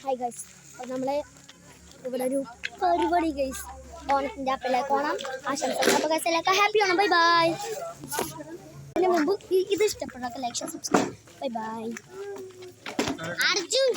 Hi guys, അപ്പോൾ നമ്മൾ ഇവിടെ ഒരു പരിപാടി ഗൈസ്, ഓണത്തിൻ്റെ അപ്പലേക്ക് ഓണം ആശംസകൾ. അപ്പോൾ ഗൈസ് എല്ലാവർക്കും ഹാപ്പി ഓണം. Bye bye. അതിന് മുമ്പ് ഇത് ഇഷ്ടപ്പെട്ടൊക്കെ like share subscribe. Bye bye. Arjun